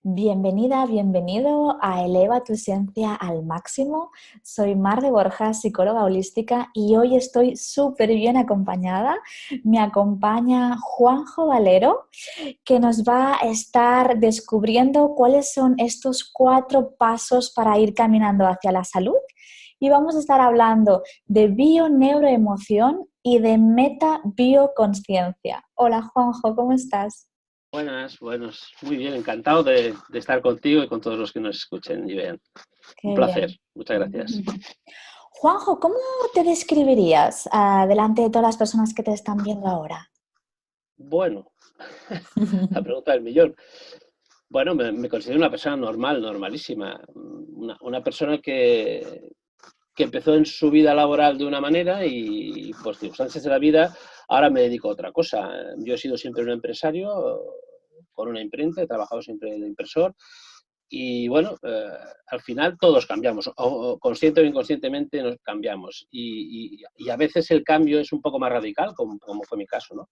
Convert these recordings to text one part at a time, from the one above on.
Bienvenida, bienvenido a Eleva tu esencia al máximo. Soy Mar de Borja, psicóloga holística, y hoy estoy súper bien acompañada. Me acompaña Juanjo Valero, que nos va a estar descubriendo cuáles son estos 4 pasos para ir caminando hacia la salud. Y vamos a estar hablando de bio-neuroemoción y de meta-bioconsciencia. Hola Juanjo, ¿cómo estás? Buenas, buenos. Muy bien, encantado de estar contigo y con todos los que nos escuchen y vean. Un Qué placer, bien. muchas gracias. Juanjo, ¿cómo te describirías delante de todas las personas que te están viendo ahora? Bueno, la pregunta del millón. Bueno, me considero una persona normal, normalísima. Una persona que empezó en su vida laboral de una manera y por circunstancias de la vida ahora me dedico a otra cosa. Yo he sido siempre un empresario con una imprenta, he trabajado siempre de impresor. Y bueno, al final todos cambiamos, o consciente o inconscientemente nos cambiamos. Y a veces el cambio es un poco más radical, como fue mi caso, ¿no?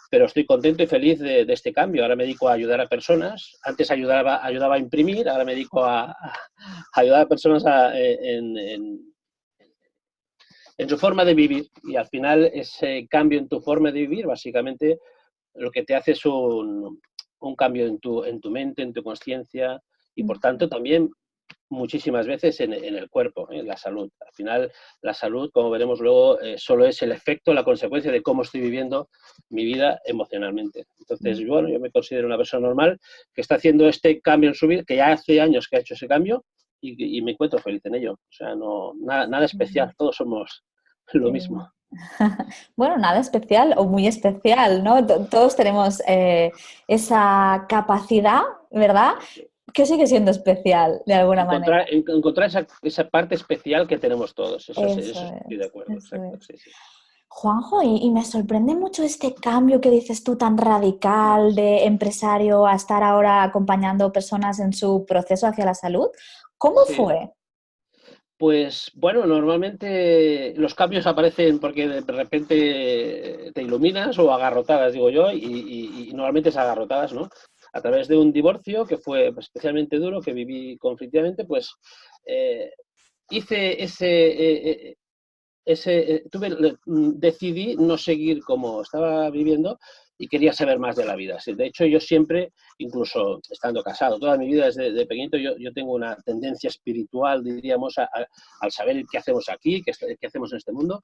Pero estoy contento y feliz de este cambio. Ahora me dedico a ayudar a personas. Antes ayudaba a imprimir, ahora me dedico a ayudar a personas en su forma de vivir. Y al final ese cambio en tu forma de vivir, básicamente, lo que te hace es un cambio en tu mente, en tu conciencia y por tanto también muchísimas veces en el cuerpo, en la salud. Al final, la salud, como veremos luego, solo es el efecto, la consecuencia de cómo estoy viviendo mi vida emocionalmente. Entonces, bueno, yo me considero una persona normal que está haciendo este cambio en su vida, que ya hace años que ha hecho ese cambio y me encuentro feliz en ello. O sea, no, nada especial, todos somos lo Qué mismo. bien. Bueno, nada especial o muy especial, ¿no? Todos tenemos esa capacidad, ¿verdad? Que sigue siendo especial de alguna manera. Encontrar esa parte especial que tenemos todos. Eso Eso estoy de es, acuerdo, eso exacto. es. Sí, sí. Juanjo, y me sorprende mucho este cambio que dices tú tan radical de empresario a estar ahora acompañando personas en su proceso hacia la salud. ¿Cómo Sí. fue? Pues bueno, normalmente los cambios aparecen porque de repente te iluminas o agarrotadas, digo yo, y normalmente es agarrotadas, ¿no? A través de un divorcio que fue especialmente duro, que viví conflictivamente, pues eh, hice decidí no seguir como estaba viviendo y quería saber más de la vida. Sí, de hecho, yo siempre, incluso estando casado, toda mi vida desde de pequeñito, yo tengo una tendencia espiritual, diríamos, al saber qué hacemos aquí, qué hacemos en este mundo.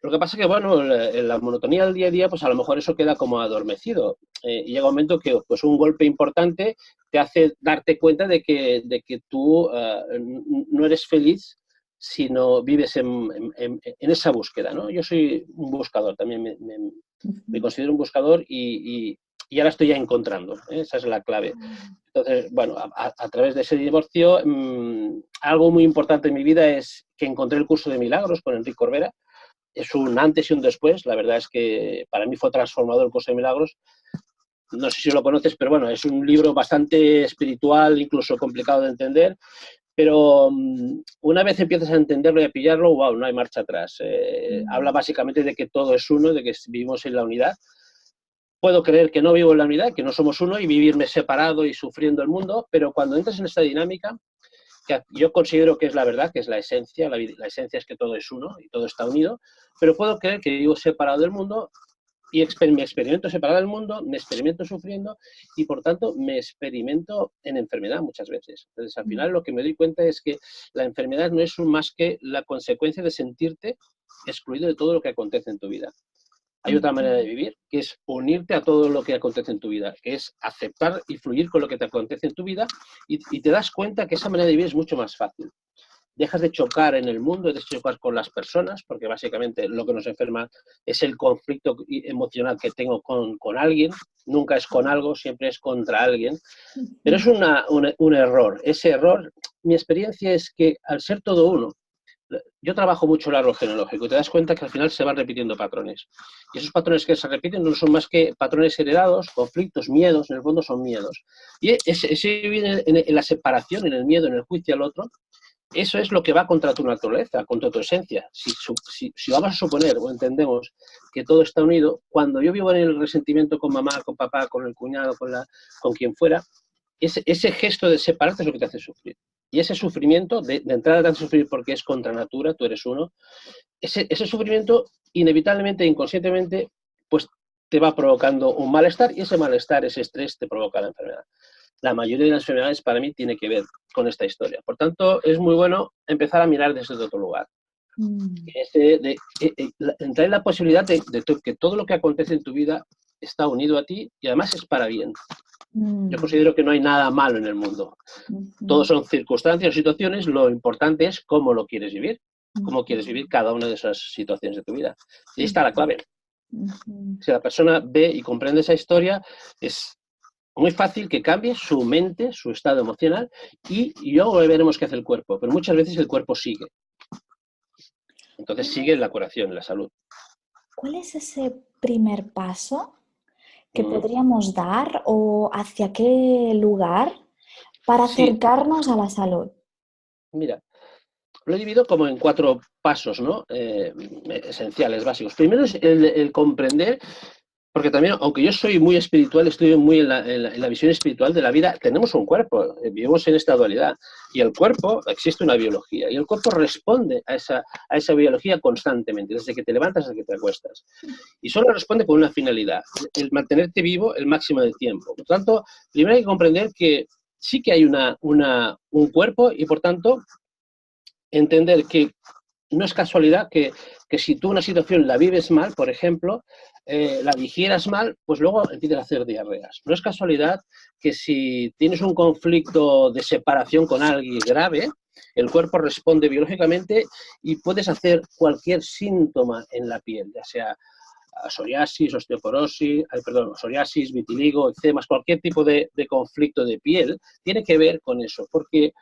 Lo que pasa es que, bueno, la monotonía del día a día, pues a lo mejor eso queda como adormecido. Y llega un momento que pues, un golpe importante te hace darte cuenta de que tú no eres feliz si no vives en esa búsqueda, ¿no? Yo soy un buscador, también me considero un buscador y ahora estoy ya encontrando, ¿eh? Esa es la clave. Entonces, bueno, a través de ese divorcio, algo muy importante en mi vida es que encontré el curso de milagros con Enrique Corbera. Es un antes y un después. La verdad es que para mí fue transformador el curso de milagros. No sé si lo conoces, pero bueno, es un libro bastante espiritual, incluso complicado de entender, pero una vez empiezas a entenderlo y a pillarlo, wow, no hay marcha atrás. Habla básicamente de que todo es uno, de que vivimos en la unidad. Puedo creer que no vivo en la unidad, que no somos uno y vivirme separado y sufriendo el mundo, pero cuando entras en esta dinámica, que yo considero que es la verdad, que es la esencia, la esencia es que todo es uno y todo está unido, pero puedo creer que vivo separado del mundo y me experimento separado del mundo, me experimento sufriendo y por tanto me experimento en enfermedad muchas veces. Entonces al final lo que me doy cuenta es que la enfermedad no es más que la consecuencia de sentirte excluido de todo lo que acontece en tu vida. Hay otra manera de vivir, que es unirte a todo lo que acontece en tu vida, que es aceptar y fluir con lo que te acontece en tu vida y te das cuenta que esa manera de vivir es mucho más fácil. Dejas de chocar en el mundo, dejas de chocar con las personas, porque básicamente lo que nos enferma es el conflicto emocional que tengo con alguien, nunca es con algo, siempre es contra alguien, pero es un error. Ese error, mi experiencia es que al ser todo uno, yo trabajo mucho el árbol genealógico y te das cuenta que al final se van repitiendo patrones. Y esos patrones que se repiten no son más que patrones heredados, conflictos, miedos, en el fondo son miedos. Y ese viene en la separación, en el miedo, en el juicio al otro. Eso es lo que va contra tu naturaleza, contra tu esencia. Si vamos a suponer o entendemos que todo está unido, cuando yo vivo en el resentimiento con mamá, con papá, con el cuñado, con quien fuera, ese gesto de separarte es lo que te hace sufrir. Y ese sufrimiento, de entrada te hace sufrir porque es contra natura, tú eres uno, ese sufrimiento inevitablemente, inconscientemente, pues te va provocando un malestar y ese malestar, ese estrés te provoca la enfermedad. La mayoría de las enfermedades para mí tiene que ver con esta historia. Por tanto, es muy bueno empezar a mirar desde otro lugar. Entrar en la posibilidad de que todo lo que acontece en tu vida está unido a ti y además es para bien. Yo considero que no hay nada malo en el mundo. Todos son circunstancias o situaciones, lo importante es cómo lo quieres vivir, cómo quieres vivir cada una de esas situaciones de tu vida. Y ahí está la clave. Si la persona ve y comprende esa historia, es muy fácil que cambie su mente, su estado emocional, y luego veremos qué hace el cuerpo. Pero muchas veces el cuerpo sigue. Entonces sigue la curación, la salud. ¿Cuál es ese primer paso que podríamos dar o hacia qué lugar para acercarnos a la salud? Mira, lo he dividido como en 4 pasos, ¿no? Esenciales, básicos. Primero es el comprender, porque también, aunque yo soy muy espiritual, estoy muy en la visión espiritual de la vida, tenemos un cuerpo, vivimos en esta dualidad, y el cuerpo, existe una biología, y el cuerpo responde a esa biología constantemente, desde que te levantas hasta que te acuestas. Y solo responde con una finalidad, el mantenerte vivo el máximo de tiempo. Por tanto, primero hay que comprender que sí que hay un cuerpo, y por tanto, entender que no es casualidad que si tú una situación la vives mal, por ejemplo, la digieras mal, pues luego empiezas a hacer diarreas. No es casualidad que si tienes un conflicto de separación con alguien grave, el cuerpo responde biológicamente y puedes hacer cualquier síntoma en la piel, ya sea psoriasis, osteoporosis, psoriasis, vitiligo, eczemas, cualquier tipo de conflicto de piel, tiene que ver con eso, porque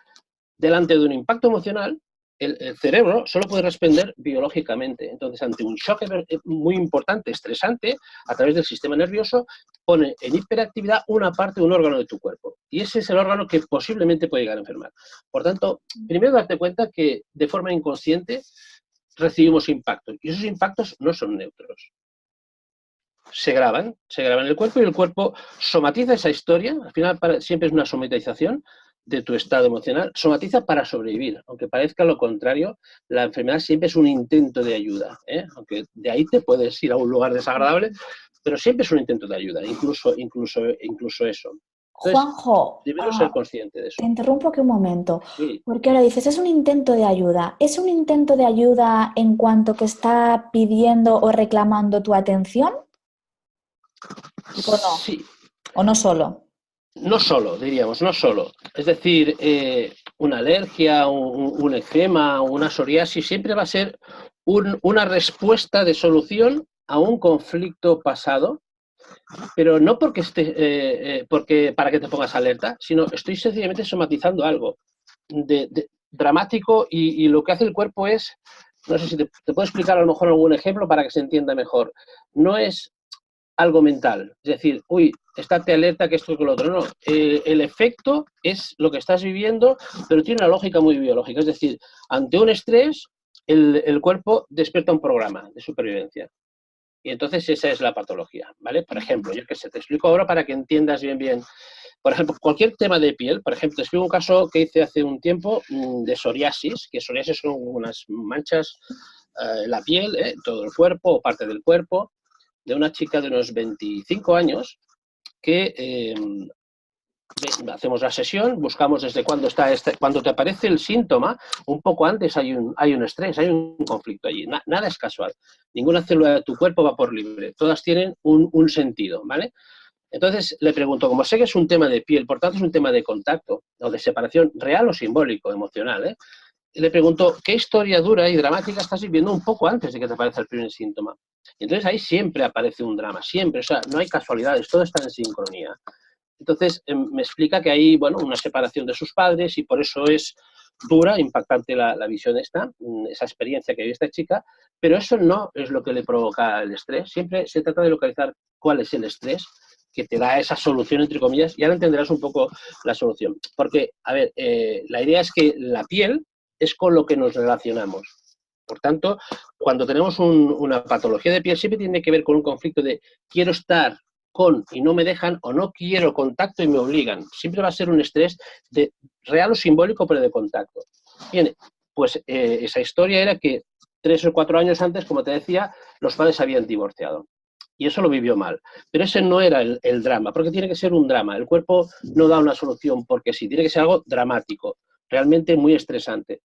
delante de un impacto emocional, el cerebro solo puede responder biológicamente. Entonces, ante un shock muy importante, estresante, a través del sistema nervioso, pone en hiperactividad una parte de un órgano de tu cuerpo. Y ese es el órgano que posiblemente puede llegar a enfermar. Por tanto, primero darte cuenta que de forma inconsciente recibimos impactos. Y esos impactos no son neutros. Se graban en el cuerpo y el cuerpo somatiza esa historia. Al final siempre es una somatización de tu estado emocional, somatiza para sobrevivir. Aunque parezca lo contrario, la enfermedad siempre es un intento de ayuda, ¿eh? Aunque de ahí te puedes ir a un lugar desagradable, pero siempre es un intento de ayuda, incluso eso. Entonces, Juanjo, primero ser consciente de eso. te interrumpo aquí un momento, Sí. porque ahora dices, es un intento de ayuda. ¿Es un intento de ayuda en cuanto que está pidiendo o reclamando tu atención? ¿O no? Sí. ¿O no solo? No solo, diríamos, no solo. Es decir, una alergia, un eczema, una psoriasis, siempre va a ser una respuesta de solución a un conflicto pasado, pero no porque porque para que te pongas alerta, sino estoy sencillamente somatizando algo dramático y lo que hace el cuerpo es, no sé si te puedo explicar a lo mejor algún ejemplo para que se entienda mejor. No es algo mental, es decir, estate alerta que esto y que lo otro. No, el efecto es lo que estás viviendo, pero tiene una lógica muy biológica. Es decir, ante un estrés, el cuerpo despierta un programa de supervivencia. Y entonces esa es la patología, ¿vale? Por ejemplo, yo que sé, te explico ahora para que entiendas bien. Por ejemplo, cualquier tema de piel, por ejemplo, te explico un caso que hice hace un tiempo de psoriasis, que psoriasis son unas manchas en la piel, todo el cuerpo o parte del cuerpo, de una chica de unos 25 años que hacemos la sesión, buscamos desde cuándo cuando te aparece el síntoma, un poco antes hay un estrés, hay un conflicto allí. Nada es casual. Ninguna célula de tu cuerpo va por libre. Todas tienen un sentido, ¿vale? Entonces le pregunto, como sé que es un tema de piel, por tanto es un tema de contacto o de separación real o simbólico, emocional, le pregunto, ¿qué historia dura y dramática estás viviendo un poco antes de que te aparezca el primer síntoma? Y entonces ahí siempre aparece un drama, siempre, o sea, no hay casualidades, todo está en sincronía. Entonces me explica que hay, bueno, una separación de sus padres y por eso es dura, impactante la visión esa experiencia que vive esta chica, pero eso no es lo que le provoca el estrés. Siempre se trata de localizar cuál es el estrés que te da esa solución, entre comillas, y ahora entenderás un poco la solución. Porque, a ver, la idea es que la piel es con lo que nos relacionamos. Por tanto, cuando tenemos una patología de piel, siempre tiene que ver con un conflicto de quiero estar con y no me dejan, o no quiero contacto y me obligan. Siempre va a ser un estrés de real o simbólico, pero de contacto. Bien, pues esa historia era que 3 o 4 años antes, como te decía, los padres se habían divorciado. Y eso lo vivió mal. Pero ese no era el drama, porque tiene que ser un drama. El cuerpo no da una solución porque sí, tiene que ser algo dramático, realmente muy estresante.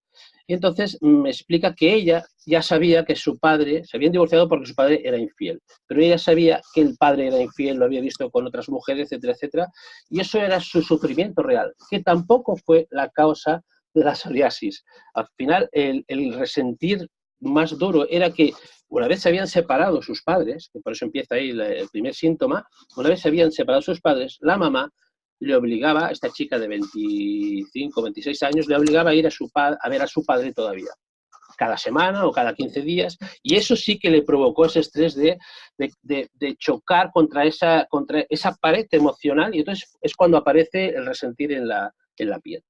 Y entonces me explica que ella ya sabía que su padre, se habían divorciado porque su padre era infiel, pero ella sabía que el padre era infiel, lo había visto con otras mujeres, etcétera, etcétera, y eso era su sufrimiento real, que tampoco fue la causa de la psoriasis. Al final, el resentir más duro era que una vez se habían separado sus padres, que por eso empieza ahí el primer síntoma, una vez se habían separado sus padres, la mamá le obligaba, esta chica de 25, 26 años, le obligaba a ir a ver a su padre todavía, cada semana o cada 15 días, y eso sí que le provocó ese estrés de chocar contra esa pared emocional, y entonces es cuando aparece el resentir en la piel.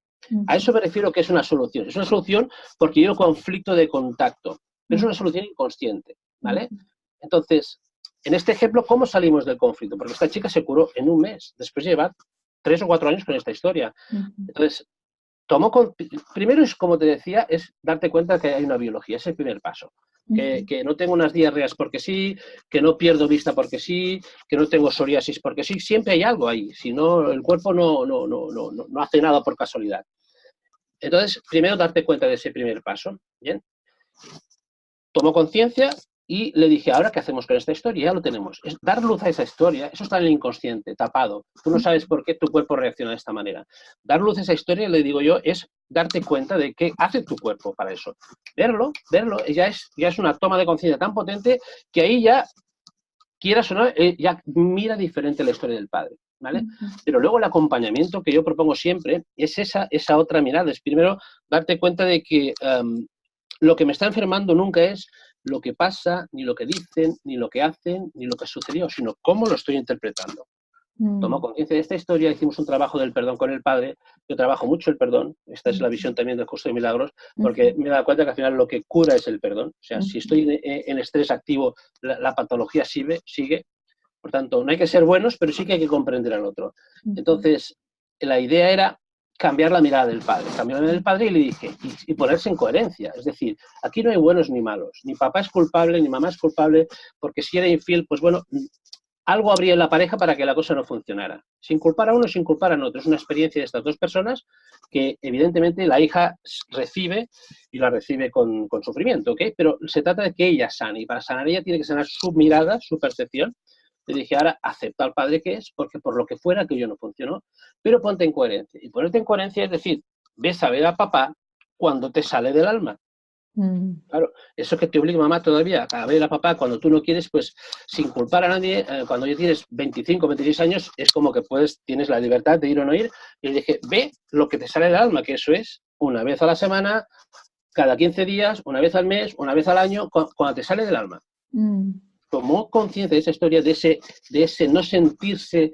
A eso me refiero que es una solución. Es una solución porque hay un conflicto de contacto, pero es una solución inconsciente, ¿vale? Entonces, en este ejemplo, ¿cómo salimos del conflicto? Porque esta chica se curó en un mes, después de llevar 3 o 4 años con esta historia. Entonces, primero es, como te decía, es darte cuenta que hay una biología, es el primer paso. Que no tengo unas diarreas porque sí, que no pierdo vista porque sí, que no tengo psoriasis porque sí, siempre hay algo ahí, si no, el cuerpo no hace nada por casualidad. Entonces, primero darte cuenta de ese primer paso, ¿bien? Tomó conciencia y le dije, ¿ahora qué hacemos con esta historia? Ya lo tenemos. Es dar luz a esa historia, eso está en el inconsciente, tapado. Tú no sabes por qué tu cuerpo reacciona de esta manera. Dar luz a esa historia, le digo yo, es darte cuenta de qué hace tu cuerpo para eso. Verlo, ya es una toma de conciencia tan potente que ahí ya, quieras o no, ya mira diferente la historia del padre, ¿vale? Pero luego el acompañamiento que yo propongo siempre es esa otra mirada. Es primero darte cuenta de que lo que me está enfermando nunca es lo que pasa, ni lo que dicen, ni lo que hacen, ni lo que sucedió, sino cómo lo estoy interpretando. Tomó conciencia de esta historia, hicimos un trabajo del perdón con el padre. Yo trabajo mucho el perdón, esta es la visión también del curso de milagros, porque me he dado cuenta que al final lo que cura es el perdón. O sea, si estoy en estrés activo, la patología sigue. Por tanto, no hay que ser buenos, pero sí que hay que comprender al otro. Entonces, la idea era cambiar la mirada del padre. Cambiar la mirada del padre y le dije, y ponerse en coherencia. Es decir, aquí no hay buenos ni malos. Ni papá es culpable, ni mamá es culpable, porque si era infiel, pues bueno, algo habría en la pareja para que la cosa no funcionara. Sin culpar a uno, sin culpar a otro. Es una experiencia de estas dos personas que evidentemente la hija recibe y la recibe con sufrimiento, ¿ok? Pero se trata de que ella sane, y para sanar ella tiene que sanar su mirada, su percepción. Le dije, ahora acepta al padre que es, porque por lo que fuera aquello no funcionó, pero ponte en coherencia. Y ponerte en coherencia es decir, ves a ver a papá cuando te sale del alma. Claro, eso que te obliga mamá todavía a ver a papá cuando tú no quieres, pues sin culpar a nadie, cuando ya tienes 25, 26 años, es como que tienes la libertad de ir o no ir. Y le dije, ve lo que te sale del alma, que eso es una vez a la semana, cada 15 días, una vez al mes, una vez al año, cuando te sale del alma. Tomó conciencia de esa historia, de ese no sentirse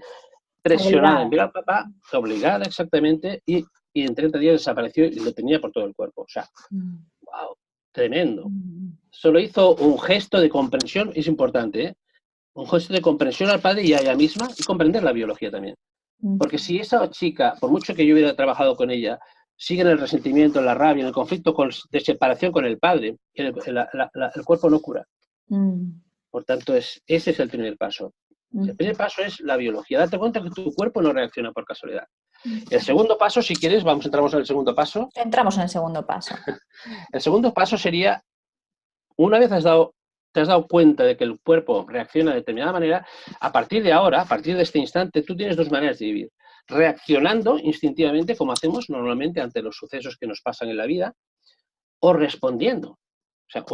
presionada en ver al papá, obligada exactamente, y en 30 días desapareció y lo tenía por todo el cuerpo. O sea, wow, tremendo. Solo hizo un gesto de comprensión, es importante, ¿eh? Un gesto de comprensión al padre y a ella misma, y comprender la biología también. Porque si esa chica, por mucho que yo hubiera trabajado con ella, sigue en el resentimiento, en la rabia, en el conflicto de separación con el padre, el cuerpo no cura. Por tanto, ese es el primer paso. El primer paso es la biología. Date cuenta que tu cuerpo no reacciona por casualidad. El segundo paso, si quieres, entramos en el segundo paso. Entramos en el segundo paso. El segundo paso sería, una vez te has dado cuenta de que el cuerpo reacciona de determinada manera, a partir de ahora, a partir de este instante, tú tienes dos maneras de vivir. Reaccionando instintivamente, como hacemos normalmente ante los sucesos que nos pasan en la vida, o respondiendo. O sea,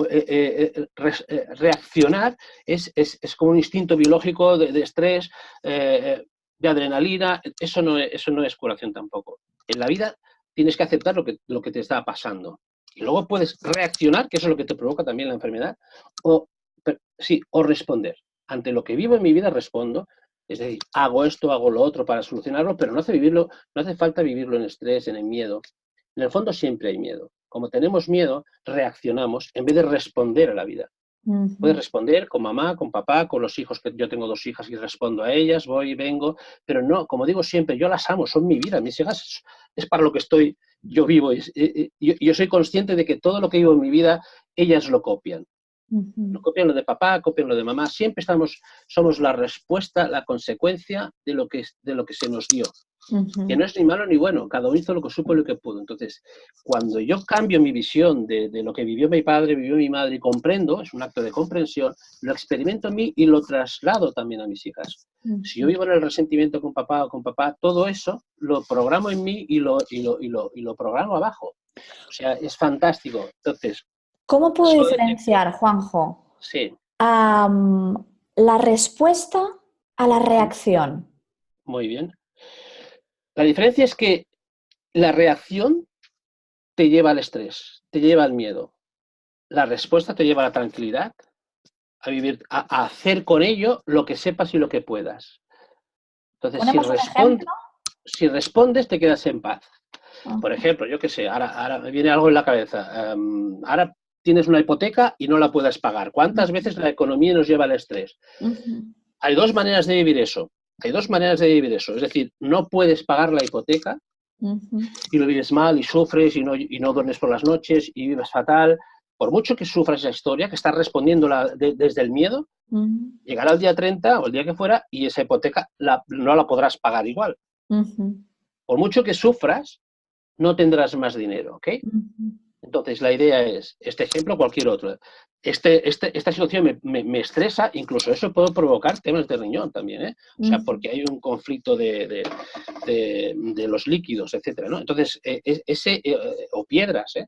reaccionar es como un instinto biológico de estrés, de adrenalina. Eso no es curación tampoco. En la vida tienes que aceptar lo que te está pasando. Y luego puedes reaccionar, que eso es lo que te provoca también la enfermedad, o responder. Ante lo que vivo en mi vida respondo. Es decir, hago esto, hago lo otro para solucionarlo, pero no hace falta vivirlo en estrés, en el miedo. En el fondo siempre hay miedo. Como tenemos miedo, reaccionamos en vez de responder a la vida. Puedes responder con mamá, con papá, con los hijos, que yo tengo 2 hijas y respondo a ellas, voy y vengo, pero no, como digo siempre, yo las amo, son mi vida, mis hijas es para lo que yo vivo. Yo soy consciente de que todo lo que vivo en mi vida, ellas lo copian. Lo copian lo de papá, copian lo de mamá, siempre somos la respuesta, la consecuencia de lo que se nos dio. Que no es ni malo ni bueno, cada uno hizo lo que supo y lo que pudo. Entonces, cuando yo cambio mi visión de lo que vivió mi padre, vivió mi madre, y comprendo, es un acto de comprensión, lo experimento en mí y lo traslado también a mis hijas. Si yo vivo en el resentimiento con papá o con papá, todo eso lo programo en mí y lo programo abajo. O sea, es fantástico. Entonces, ¿cómo puedo diferenciar, Juanjo, sí, la respuesta a la reacción? muy bien. La diferencia es que la reacción te lleva al estrés, te lleva al miedo. La respuesta te lleva a la tranquilidad, a vivir, a hacer con ello lo que sepas y lo que puedas. Entonces, ¿Ponemos un ejemplo? si respondes, te quedas en paz. Por ejemplo, yo qué sé, ahora me viene algo en la cabeza. Ahora tienes una hipoteca y no la puedes pagar. ¿Cuántas veces la economía nos lleva al estrés? Hay 2 maneras de vivir eso. Hay 2 maneras de vivir eso. Es decir, no puedes pagar la hipoteca y lo vives mal y sufres y no duermes por las noches y vives fatal. Por mucho que sufras esa historia, que estás respondiendo desde el miedo, llegará el día 30 o el día que fuera y esa hipoteca no la podrás pagar igual. Por mucho que sufras, no tendrás más dinero, ¿ok? Entonces, la idea es, este ejemplo, cualquier otro. Esta situación me estresa, incluso eso puede provocar temas de riñón también, ¿eh? O sea, porque hay un conflicto de los líquidos, etcétera, ¿no? Entonces, o piedras, ¿eh?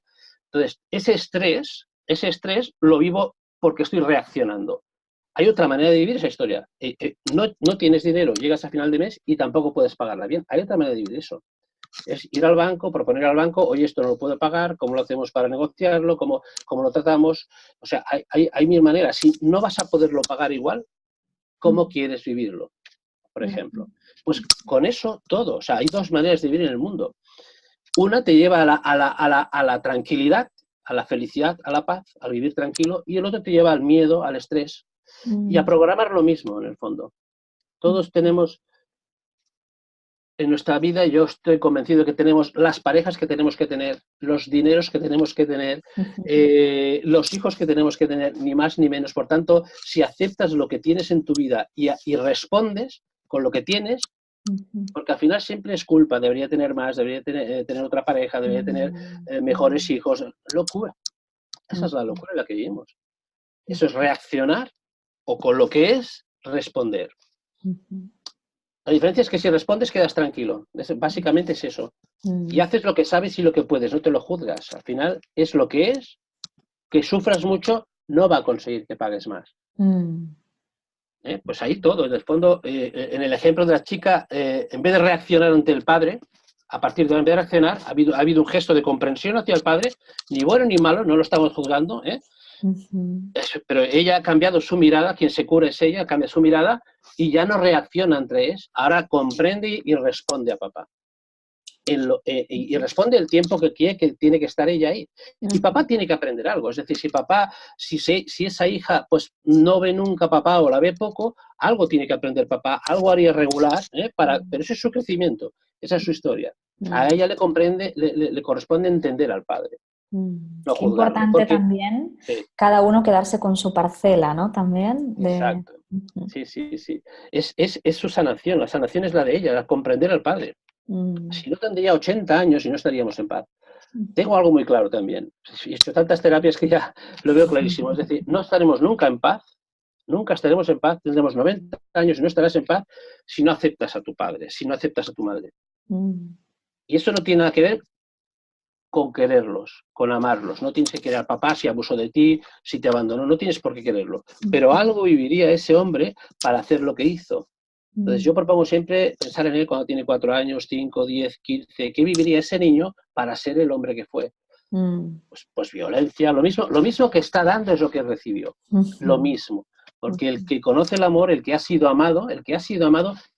Entonces, ese estrés lo vivo porque estoy reaccionando. Hay otra manera de vivir esa historia. No tienes dinero, llegas a final de mes y tampoco puedes pagarla bien. Hay otra manera de vivir eso. Es ir al banco, proponer al banco, oye, esto no lo puedo pagar, ¿cómo lo hacemos para negociarlo? ¿Cómo lo tratamos? O sea, hay 1000 maneras. Si no vas a poderlo pagar igual, ¿cómo quieres vivirlo? Por ejemplo. Pues con eso todo. O sea, hay 2 maneras de vivir en el mundo. Una te lleva a la tranquilidad, a la felicidad, a la paz, a vivir tranquilo, y el otro te lleva al miedo, al estrés, y a programar lo mismo, en el fondo. Todos tenemos en nuestra vida, yo estoy convencido que tenemos las parejas que tenemos que tener, los dineros que tenemos que tener, los hijos que tenemos que tener, ni más ni menos. Por tanto, si aceptas lo que tienes en tu vida y respondes con lo que tienes, porque al final siempre es culpa, debería tener más, debería tener otra pareja, debería tener mejores hijos. Locura. Esa es la locura en la que vivimos. Eso es reaccionar o con lo que es responder. La diferencia es que si respondes quedas tranquilo. Básicamente es eso. Y haces lo que sabes y lo que puedes, no te lo juzgas. Al final es lo que es, que sufras mucho no va a conseguir que pagues más. Pues ahí todo. En el fondo, en el ejemplo de la chica, en vez de reaccionar ante el padre, a partir de ahora, en vez de reaccionar, ha habido un gesto de comprensión hacia el padre, ni bueno ni malo, no lo estamos juzgando, pero ella ha cambiado su mirada, quien se cura es ella, cambia su mirada y ya no reacciona ante él, ahora comprende y responde a papá. Y responde el tiempo que quiere, que tiene que estar ella ahí. Y papá tiene que aprender algo. Es decir, si esa hija pues no ve nunca a papá o la ve poco, algo tiene que aprender papá, algo haría regular, pero ese es su crecimiento, esa es su historia. A ella le corresponde entender al padre. No Qué importante también cada uno quedarse con su parcela, ¿no? También. Exacto. Sí. Es su sanación. La sanación es la de ella, la comprender al padre. Si no, tendría 80 años y no estaríamos en paz. Tengo algo muy claro también. He hecho tantas terapias que ya lo veo clarísimo. Es decir, no estaremos nunca en paz, nunca estaremos en paz, tendremos 90 años y no estarás en paz si no aceptas a tu padre, si no aceptas a tu madre. Y eso no tiene nada que ver con quererlos, con amarlos. No tienes que querer al papá si abusó de ti, si te abandonó, no tienes por qué quererlo. Pero algo viviría ese hombre para hacer lo que hizo. Entonces yo propongo siempre pensar en él cuando tiene 4 años, 5, 10, 15. ¿Qué viviría ese niño para ser el hombre que fue? Pues violencia, lo mismo que está dando es lo que recibió. Lo mismo. Porque el que conoce el amor, el que ha sido amado,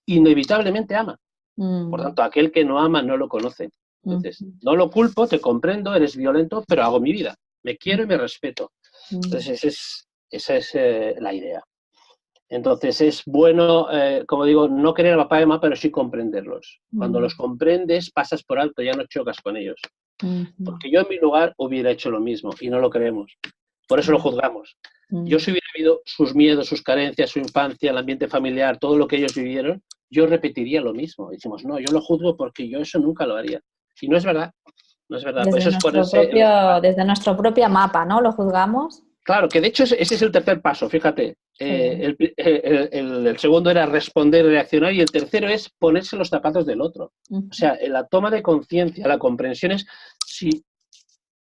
inevitablemente ama. Por tanto, aquel que no ama no lo conoce. Entonces, no lo culpo, te comprendo, eres violento, pero hago mi vida. Me quiero y me respeto. Entonces, Esa es la idea. Entonces es bueno, como digo, no querer a papá y mamá, pero sí comprenderlos. Cuando los comprendes, pasas por alto, ya no chocas con ellos. Porque yo en mi lugar hubiera hecho lo mismo y no lo creemos. Por eso lo juzgamos. Yo si hubiera vivido sus miedos, sus carencias, su infancia, el ambiente familiar, todo lo que ellos vivieron, yo repetiría lo mismo. Decimos, no, yo lo juzgo porque yo eso nunca lo haría. Y no es verdad. No es verdad. Pues eso es ponerse en los zapatos. Desde nuestro propio mapa, ¿no? Lo juzgamos. Claro, que de hecho ese es el tercer paso, fíjate. Sí. El segundo era responder y reaccionar y el tercero es ponerse los zapatos del otro. O sea, en la toma de conciencia, la comprensión es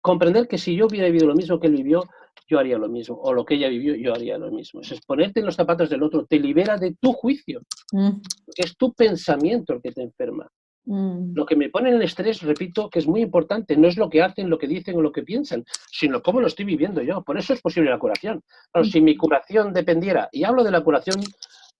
comprender que si yo hubiera vivido lo mismo que él vivió, yo haría lo mismo. O lo que ella vivió, yo haría lo mismo. Eso es ponerte en los zapatos del otro, te libera de tu juicio. Porque es tu pensamiento el que te enferma. Lo que me pone en el estrés, repito, que es muy importante, no es lo que hacen, lo que dicen o lo que piensan, sino cómo lo estoy viviendo yo. Por eso es posible la curación. Claro, si mi curación dependiera, y hablo de la curación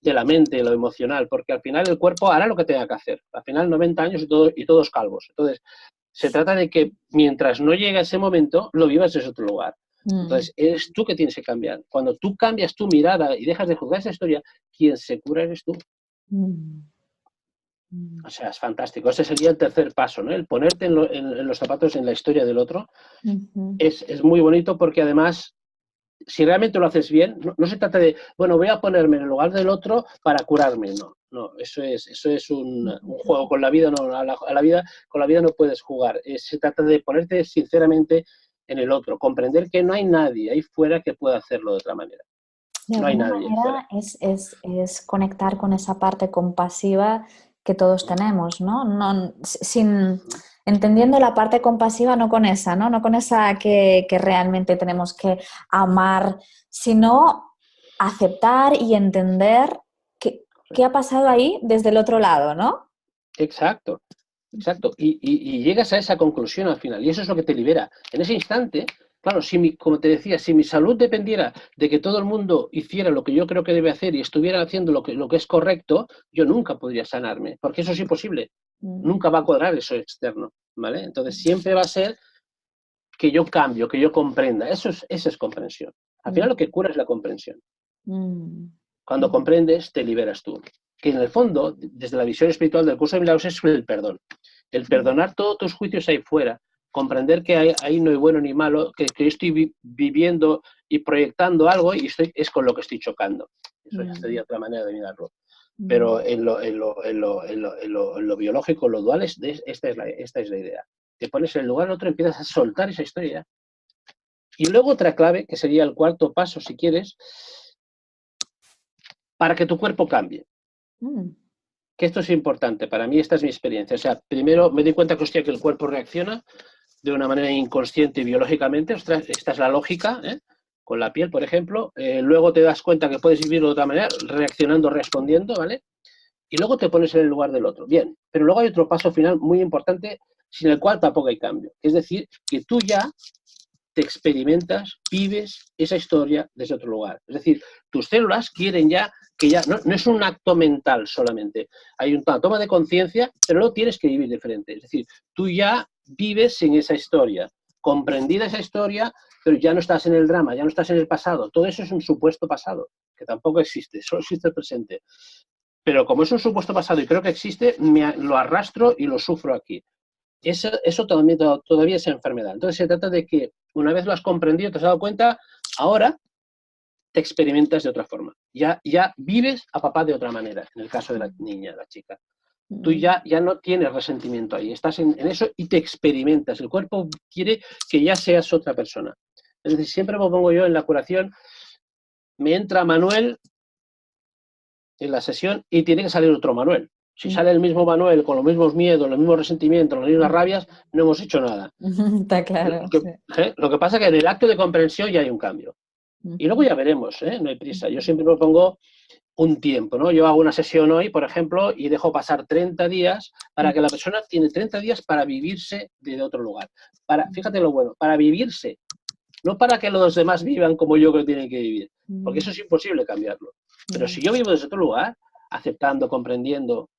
de la mente, lo emocional, porque al final el cuerpo hará lo que tenga que hacer. Al final 90 años y todos calvos. Entonces, se trata de que mientras no llegue ese momento, lo vivas desde otro lugar. Entonces, eres tú que tienes que cambiar. Cuando tú cambias tu mirada y dejas de juzgar esa historia, quien se cura eres tú. O sea, es fantástico. Ese sería el tercer paso, ¿no? El ponerte en los zapatos en la historia del otro. Es muy bonito porque además, si realmente lo haces bien, no se trata de, bueno, voy a ponerme en el lugar del otro para curarme. No, eso es un juego con la vida. No, a la vida, con la vida no puedes jugar. Se trata de ponerte sinceramente en el otro, comprender que no hay nadie ahí fuera que pueda hacerlo de otra manera. De No hay alguna nadie manera es conectar con esa parte compasiva que todos tenemos, ¿no? Entendiendo la parte compasiva, no con esa, ¿no? No con esa que realmente tenemos que amar, sino aceptar y entender qué ha pasado ahí desde el otro lado, ¿no? Exacto. Y llegas a esa conclusión al final, y eso es lo que te libera. En ese instante, claro, como te decía, si mi salud dependiera de que todo el mundo hiciera lo que yo creo que debe hacer y estuviera haciendo lo que es correcto, yo nunca podría sanarme, porque eso es imposible. Nunca va a cuadrar eso externo, ¿vale? Entonces siempre va a ser que yo cambio, que yo comprenda. Esa es comprensión. Al final lo que cura es la comprensión. Cuando comprendes, te liberas tú. Que en el fondo, desde la visión espiritual del curso de milagros, es el perdón. El perdonar todos tus juicios ahí fuera, comprender que ahí no hay bueno ni malo, que yo estoy viviendo y proyectando algo y es con lo que estoy chocando. Eso ya sería otra manera de mirarlo. Pero en lo biológico, lo dual, esta es la idea. Te pones en el lugar del otro, empiezas a soltar esa historia. Y luego otra clave, que sería el cuarto paso, si quieres, para que tu cuerpo cambie. Que esto es importante, para mí esta es mi experiencia. O sea, primero me di cuenta que el cuerpo reacciona de una manera inconsciente y biológicamente. Ostras, esta es la lógica, con la piel, por ejemplo. Luego te das cuenta que puedes vivirlo de otra manera, reaccionando, respondiendo, ¿vale? Y luego te pones en el lugar del otro. Bien, pero luego hay otro paso final muy importante, sin el cual tampoco hay cambio. Es decir, que tú ya te experimentas, vives esa historia desde otro lugar. Es decir, tus células quieren ya que ya no es un acto mental solamente. Hay una toma de conciencia, pero lo tienes que vivir diferente. Es decir, tú ya vives en esa historia, comprendida esa historia, pero ya no estás en el drama, ya no estás en el pasado. Todo eso es un supuesto pasado, que tampoco existe, solo existe el presente. Pero como es un supuesto pasado y creo que existe, lo arrastro y lo sufro aquí. Eso todavía es enfermedad. Entonces se trata de que una vez lo has comprendido, te has dado cuenta, ahora te experimentas de otra forma. Ya vives a papá de otra manera, en el caso de la niña, la chica. Tú ya no tienes resentimiento ahí, estás en eso y te experimentas. El cuerpo quiere que ya seas otra persona. Es decir, siempre me pongo yo en la curación, me entra Manuel en la sesión y tiene que salir otro Manuel. Si sale el mismo Manuel con los mismos miedos, los mismos resentimientos, las mismas rabias, no hemos hecho nada. Está claro. Lo que pasa es que en el acto de comprensión ya hay un cambio. Y luego ya veremos, no hay prisa. Yo siempre me pongo un tiempo, ¿no? Yo hago una sesión hoy, por ejemplo, y dejo pasar 30 días para que la persona tiene 30 días para vivirse desde otro lugar. Fíjate lo bueno, para vivirse, no para que los demás vivan como yo creo que tienen que vivir, porque eso es imposible cambiarlo. Pero si yo vivo desde otro lugar, aceptando, comprendiendo,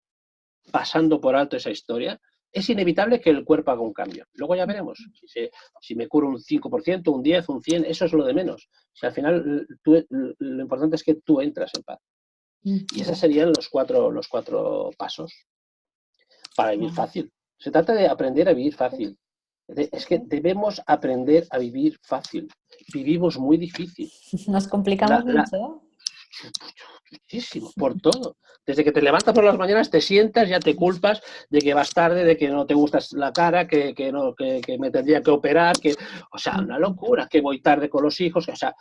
pasando por alto esa historia, es inevitable que el cuerpo haga un cambio. Luego ya veremos. Si me curo un 5%, un 10, un 100, eso es lo de menos. Si al final lo importante es que tú entras en paz. Y esos serían los cuatro pasos para vivir fácil. Se trata de aprender a vivir fácil. Es que debemos aprender a vivir fácil. Vivimos muy difícil. Nos complicamos mucho. Muchísimo, por todo. Desde que te levantas por las mañanas, te sientas, ya te culpas de que vas tarde, de que no te gusta la cara, que me tendría que operar, o sea, una locura, que voy tarde con los hijos, o sea,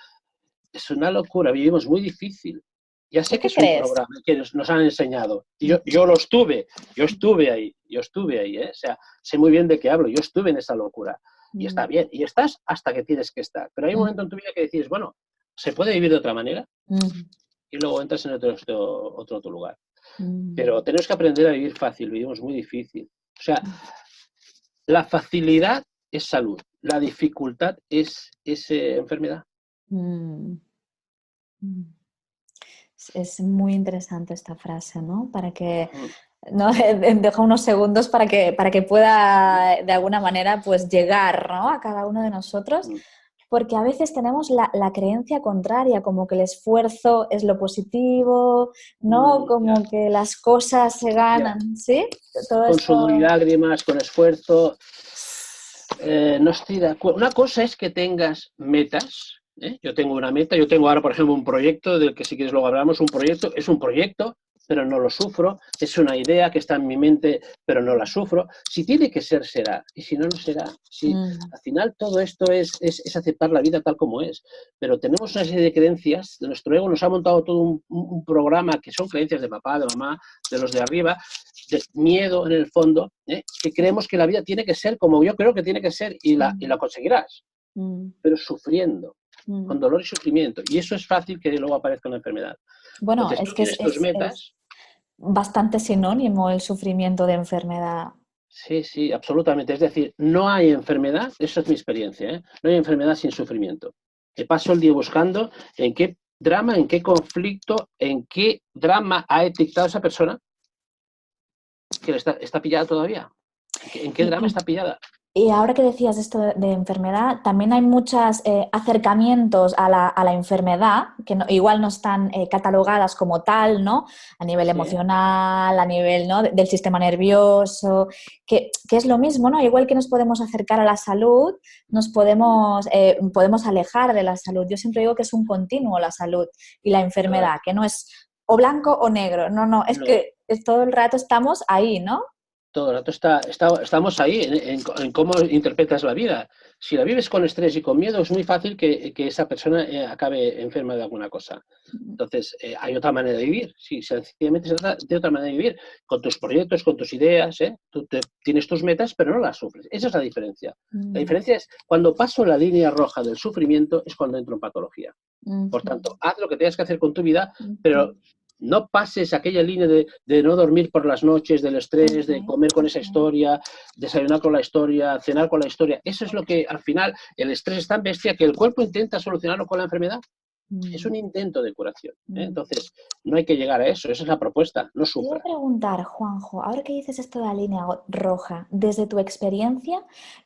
es una locura, vivimos muy difícil. Ya sé que es un programa que nos han enseñado. Y yo estuve ahí, o sea, sé muy bien de qué hablo, yo estuve en esa locura. Y está bien, y estás hasta que tienes que estar. Pero hay un momento en tu vida que decides, bueno, ¿se puede vivir de otra manera? Y luego entras en otro lugar. Pero tenemos que aprender a vivir fácil, vivimos muy difícil. O sea, la facilidad es salud, la dificultad es enfermedad. Es muy interesante esta frase, ¿no? Para que ¿no? Dejo unos segundos para que pueda de alguna manera pues llegar, ¿no? A cada uno de nosotros. Porque a veces tenemos la creencia contraria, como que el esfuerzo es lo positivo, ¿no? Como que las cosas se ganan, ¿sí? Todo con sudor y lágrimas, con esfuerzo. No estoy de acuerdo. Una cosa es que tengas metas. Yo tengo una meta, yo tengo ahora, por ejemplo, un proyecto del que si quieres luego hablamos, es un proyecto, pero no lo sufro, es una idea que está en mi mente, pero no la sufro. Si tiene que ser, será, y si no, no será. Si, al final todo esto es aceptar la vida tal como es, pero tenemos una serie de creencias, de nuestro ego nos ha montado todo un programa que son creencias de papá, de mamá, de los de arriba, de miedo en el fondo, que creemos que la vida tiene que ser como yo creo que tiene que ser y la conseguirás, pero sufriendo, con dolor y sufrimiento. Y eso es fácil que luego aparezca una enfermedad. Bueno, entonces, es que es bastante sinónimo el sufrimiento de enfermedad. Sí, sí, absolutamente. Es decir, no hay enfermedad, eso es mi experiencia, no hay enfermedad sin sufrimiento. Te paso el día buscando en qué drama, en qué conflicto, en qué drama ha etiquetado esa persona que está pillada todavía. ¿En qué drama está pillada? Y ahora que decías esto de enfermedad, también hay muchos acercamientos a la enfermedad que igual no están catalogadas como tal, ¿no? A nivel emocional, a nivel, ¿no? del sistema nervioso, que es lo mismo, ¿no? Igual que nos podemos acercar a la salud, nos podemos alejar de la salud. Yo siempre digo que es un continuo la salud y la enfermedad, que no es o blanco o negro, no, que todo el rato estamos ahí, ¿no? Todo el rato estamos ahí en cómo interpretas la vida. Si la vives con estrés y con miedo, es muy fácil que esa persona acabe enferma de alguna cosa. Entonces, hay otra manera de vivir. Sí, sencillamente se trata de otra manera de vivir. Con tus proyectos, con tus ideas, tú tienes tus metas, pero no las sufres. Esa es la diferencia. La diferencia es cuando paso la línea roja del sufrimiento, es cuando entro en patología. Por tanto, haz lo que tengas que hacer con tu vida, pero no pases aquella línea de no dormir por las noches, del estrés, de comer con esa historia, desayunar con la historia, cenar con la historia. Eso es lo que, al final, el estrés es tan bestia que el cuerpo intenta solucionarlo con la enfermedad. Es un intento de curación. Entonces, no hay que llegar a eso. Esa es la propuesta. No sufras. Te voy a preguntar, Juanjo, ahora que dices esto de la línea roja, desde tu experiencia,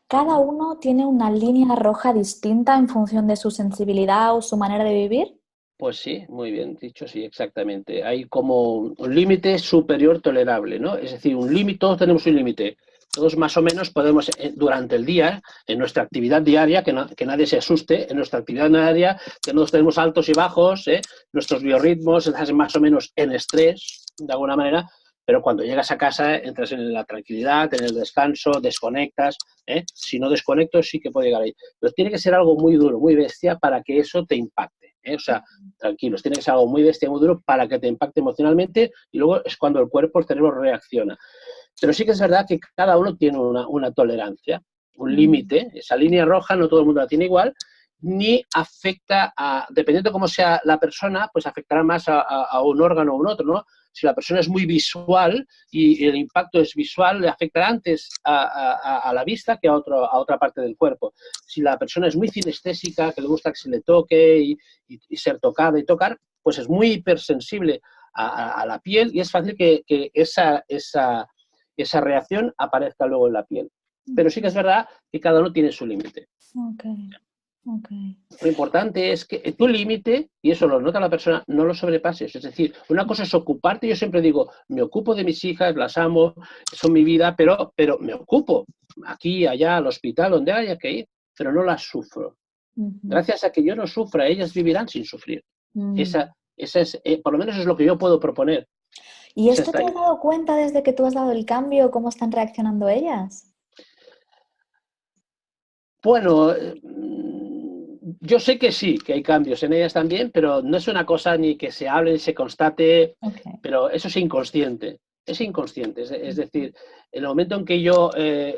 ¿cada uno tiene una línea roja distinta en función de su sensibilidad o su manera de vivir? Pues sí, muy bien dicho, sí, exactamente. Hay como un límite superior tolerable, ¿no? Es decir, un límite, todos tenemos un límite. Todos más o menos podemos, durante el día, en nuestra actividad diaria, que nadie se asuste, en nuestra actividad diaria, que nosotros tenemos altos y bajos, nuestros biorritmos están más o menos en estrés, de alguna manera, pero cuando llegas a casa entras en la tranquilidad, en el descanso, desconectas. Si no desconecto, sí que puede llegar ahí. Pero tiene que ser algo muy duro, muy bestia, para que eso te impacte. O sea, tranquilos, tiene que ser algo muy bestia, muy duro para que te impacte emocionalmente y luego es cuando el cuerpo, el cerebro reacciona. Pero sí que es verdad que cada uno tiene una tolerancia, un límite. Esa línea roja no todo el mundo la tiene igual, ni afecta dependiendo de cómo sea la persona, pues afectará más a un órgano o a un otro, ¿no? Si la persona es muy visual y el impacto es visual, le afectará antes a la vista que a otra parte del cuerpo. Si la persona es muy cinestésica, que le gusta que se le toque y ser tocada y tocar, pues es muy hipersensible a la piel y es fácil que esa esa reacción aparezca luego en la piel. Pero sí que es verdad que cada uno tiene su límite. Lo importante es que tu límite, y eso lo nota la persona, no lo sobrepases. Es decir, una cosa es ocuparte, yo siempre digo, me ocupo de mis hijas, las amo, son mi vida, pero me ocupo aquí, allá, al hospital, donde haya que ir, pero no las sufro. Gracias a que yo no sufra, ellas vivirán sin sufrir. Esa es, por lo menos es lo que yo puedo proponer. ¿Y esto te has dado cuenta desde que tú has dado el cambio, cómo están reaccionando ellas? Bueno, yo sé que sí, que hay cambios en ellas también, pero no es una cosa ni que se hable, se constate, pero eso es inconsciente. Es inconsciente, es decir, en el momento en que yo,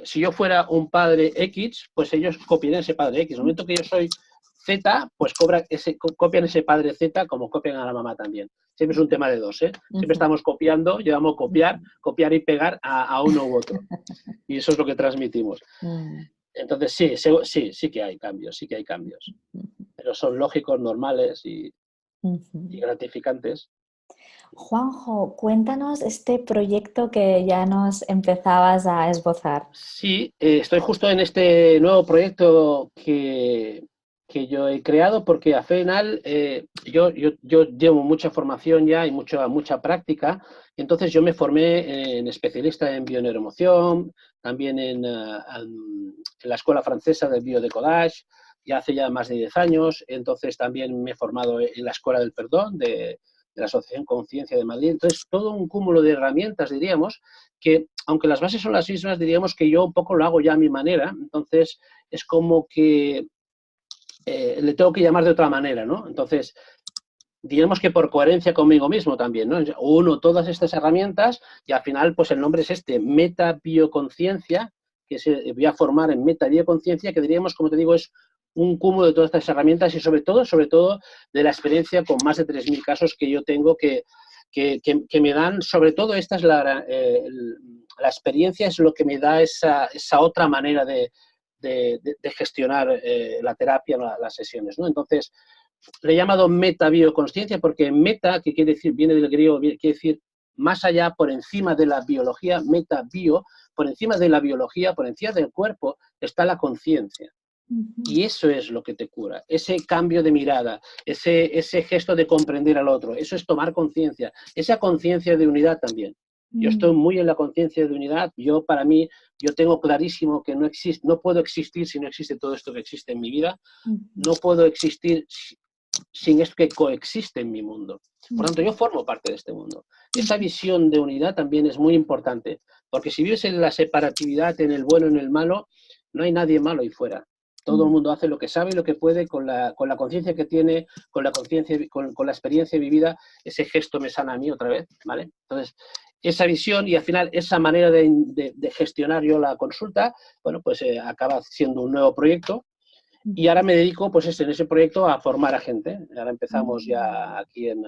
si yo fuera un padre X, pues ellos copian ese padre X. En el momento que yo soy Z, pues copian ese padre Z como copian a la mamá también. Siempre es un tema de dos, ¿eh? Siempre estamos copiando, llevamos copiar y pegar a uno u otro. Y eso es lo que transmitimos. Entonces sí que hay cambios, pero son lógicos, normales y gratificantes. Juanjo, cuéntanos este proyecto que ya nos empezabas a esbozar. Sí, estoy justo en este nuevo proyecto que yo he creado porque al final yo llevo mucha formación ya y mucha práctica. Entonces yo me formé en especialista en bioneuroemoción, también en la Escuela Francesa del Biodecodage, ya hace ya más de 10 años. Entonces también me he formado en la Escuela del Perdón de la Asociación Conciencia de Madrid. Entonces todo un cúmulo de herramientas, diríamos, que aunque las bases son las mismas, diríamos que yo un poco lo hago ya a mi manera. Entonces es como que le tengo que llamar de otra manera, ¿no? Entonces, digamos que por coherencia conmigo mismo también, ¿no? Uno todas estas herramientas y al final, pues el nombre es metabioconciencia, que se voy a formar en metabioconciencia, que diríamos, como te digo, es un cúmulo de todas estas herramientas y sobre todo de la experiencia con más de 3.000 casos que yo tengo que me dan, sobre todo esta es la experiencia, es lo que me da esa otra manera de gestionar la terapia, las sesiones, ¿no? Entonces, le he llamado metabioconsciencia porque meta, que quiere decir, viene del griego, quiere decir más allá, por encima de la biología, metabio, por encima de la biología, por encima del cuerpo, está la conciencia. Y eso es lo que te cura, ese cambio de mirada, ese gesto de comprender al otro, eso es tomar conciencia, esa conciencia de unidad también. Yo estoy muy en la conciencia de unidad. Para mí, yo tengo clarísimo que no puedo existir si no existe todo esto que existe en mi vida. No puedo existir sin esto que coexiste en mi mundo. Por lo tanto, yo formo parte de este mundo. Esa visión de unidad también es muy importante, porque si vives en la separatividad, en el bueno y en el malo, no hay nadie malo ahí fuera. Todo el mundo hace lo que sabe y lo que puede con la conciencia que tiene, con la experiencia vivida. Ese gesto me sana a mí otra vez, ¿vale? Entonces, esa visión y al final esa manera de gestionar yo la consulta, bueno, pues acaba siendo un nuevo proyecto. Y ahora me dedico, pues en ese proyecto, a formar a gente. Ahora empezamos ya aquí en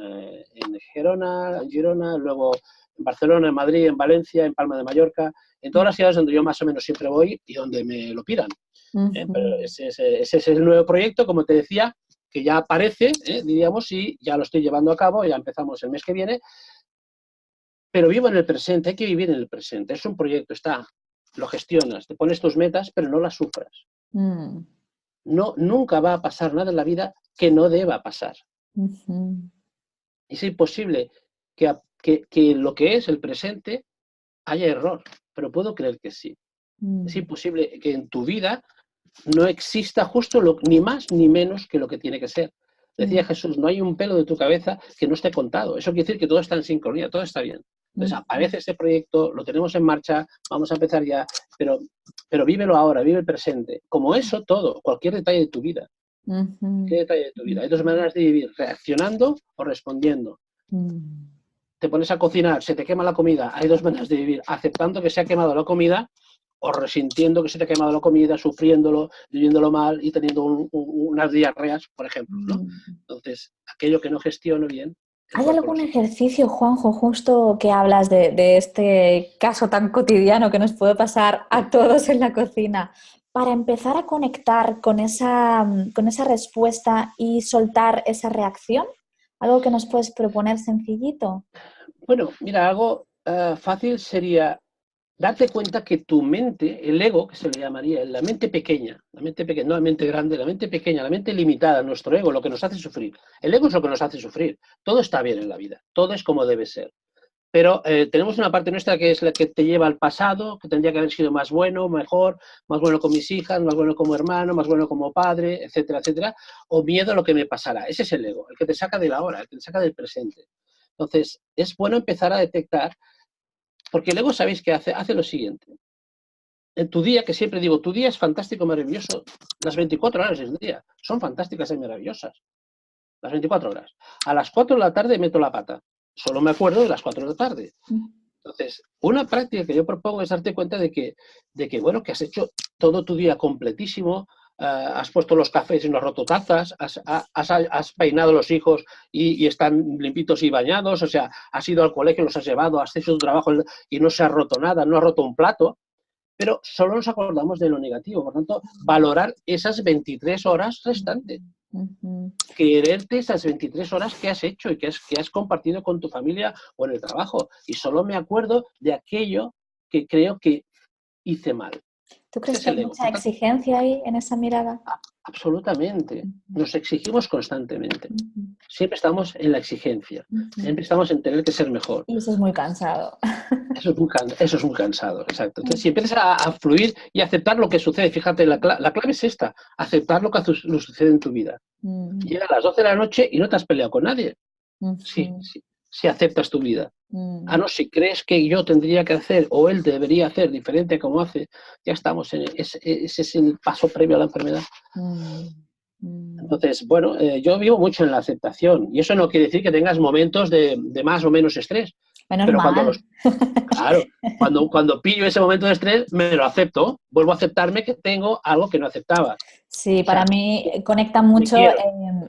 Girona, luego en Barcelona, en Madrid, en Valencia, en Palma de Mallorca, en todas las ciudades donde yo más o menos siempre voy y donde me lo pidan. Pero ese es el nuevo proyecto, como te decía, que ya aparece, diríamos, y ya lo estoy llevando a cabo, ya empezamos el mes que viene, pero vivo en el presente, hay que vivir en el presente. Es un proyecto, lo gestionas, te pones tus metas, pero no las sufras. No, nunca va a pasar nada en la vida que no deba pasar. Es imposible que lo que es el presente haya error, pero puedo creer que sí. Es imposible que en tu vida no exista justo ni más ni menos que lo que tiene que ser. Decía Jesús, no hay un pelo de tu cabeza que no esté contado. Eso quiere decir que todo está en sincronía, todo está bien. Entonces aparece este proyecto, lo tenemos en marcha, vamos a empezar ya, pero vívelo ahora, vive el presente. Como eso todo, cualquier detalle de tu vida. Cualquier detalle de tu vida. Hay dos maneras de vivir, reaccionando o respondiendo. Te pones a cocinar, se te quema la comida. Hay dos maneras de vivir, aceptando que se ha quemado la comida o resintiendo que se te ha quemado la comida, sufriéndolo, viviéndolo mal y teniendo unas diarreas, por ejemplo, ¿no? Entonces, aquello que no gestiono bien. ¿Hay algún ejercicio, Juanjo, justo que hablas de este caso tan cotidiano que nos puede pasar a todos en la cocina, para empezar a conectar con esa respuesta y soltar esa reacción? ¿Algo que nos puedes proponer sencillito? Bueno, mira, algo fácil sería darte cuenta que tu mente, el ego, que se le llamaría, la mente pequeña, no la mente grande, la mente pequeña, la mente limitada, nuestro ego, lo que nos hace sufrir. El ego es lo que nos hace sufrir. Todo está bien en la vida, todo es como debe ser. Pero tenemos una parte nuestra que es la que te lleva al pasado, que tendría que haber sido más bueno, mejor, más bueno con mis hijas, más bueno como hermano, más bueno como padre, etcétera, etcétera, o miedo a lo que me pasará. Ese es el ego, el que te saca de la hora, el que te saca del presente. Entonces, es bueno empezar a detectar, porque el ego, ¿sabéis qué hace? Hace lo siguiente. En tu día, que siempre digo, tu día es fantástico, maravilloso, las 24 horas del día son fantásticas y maravillosas, las 24 horas. A las 4 de la tarde meto la pata, solo me acuerdo de las 4 de la tarde. Entonces, una práctica que yo propongo es darte cuenta bueno, que has hecho todo tu día completísimo, has puesto los cafés y no has roto tazas, has peinado a los hijos y están limpitos y bañados, o sea, has ido al colegio, los has llevado, has hecho tu trabajo y no se ha roto nada, no has roto un plato, pero solo nos acordamos de lo negativo. Por tanto, valorar esas 23 horas restantes. Quererte esas 23 horas que has hecho y que has compartido con tu familia o en el trabajo. Y solo me acuerdo de aquello que creo que hice mal. ¿Tú Ese crees es que hay el ego. mucha exigencia ahí en esa mirada? Absolutamente. Nos exigimos constantemente. Siempre estamos en la exigencia. Siempre estamos en tener que ser mejor. Y eso es muy cansado. Eso es muy cansado, exacto. Entonces, si empiezas a fluir y a aceptar lo que sucede, fíjate, la clave es esta, aceptar lo que sucede en tu vida. Llega a las 12 de la noche y no te has peleado con nadie. Sí, si aceptas tu vida. No, si crees que yo tendría que hacer o él debería hacer diferente como hace, ya estamos ese es el paso previo a la enfermedad. Entonces, bueno, yo vivo mucho en la aceptación y eso no quiere decir que tengas momentos de más o menos estrés. Menos Pero mal. claro, cuando pillo ese momento de estrés, me lo acepto, vuelvo a aceptarme que tengo algo que no aceptaba. Sí, O sea, para mí conecta me mucho, quiero.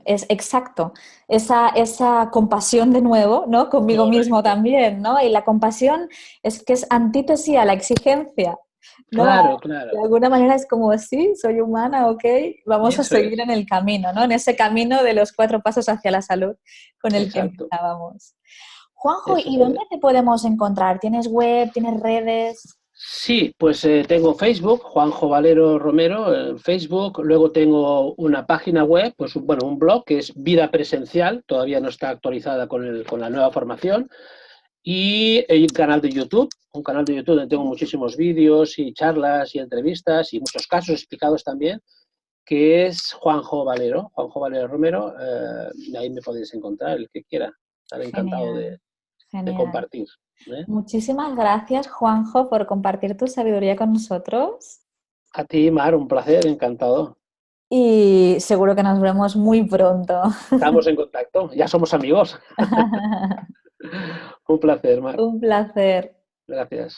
es exacto, esa compasión de nuevo, ¿no? Conmigo mismo Correcto. también, ¿no? Y la compasión es que es antítesis a la exigencia, ¿no? Claro, De claro. alguna manera es como, sí, soy humana, ok, Y vamos a eso seguir es. en el camino, ¿no? En ese camino de los 4 pasos hacia la salud con el que Exacto. empezábamos. Juanjo, Eso ¿y es. dónde te podemos encontrar? ¿Tienes web? ¿Tienes redes? Sí, pues tengo Facebook, Juanjo Valero Romero, en Facebook. Luego tengo una página web, pues bueno, un blog que es Vida Presencial, todavía no está actualizada con la nueva formación. Y un canal de YouTube, donde tengo muchísimos vídeos y charlas y entrevistas y muchos casos explicados también, que es Juanjo Valero Romero. Ahí me podéis encontrar, el que quiera. Estaré encantado Genial, de genial. compartir. ¿Eh? Muchísimas gracias, Juanjo, por compartir tu sabiduría con nosotros A ti, Mar, un placer, encantado. y seguro que nos vemos muy pronto. Estamos en contacto, ya somos amigos. Un placer, Mar. Un placer. Gracias.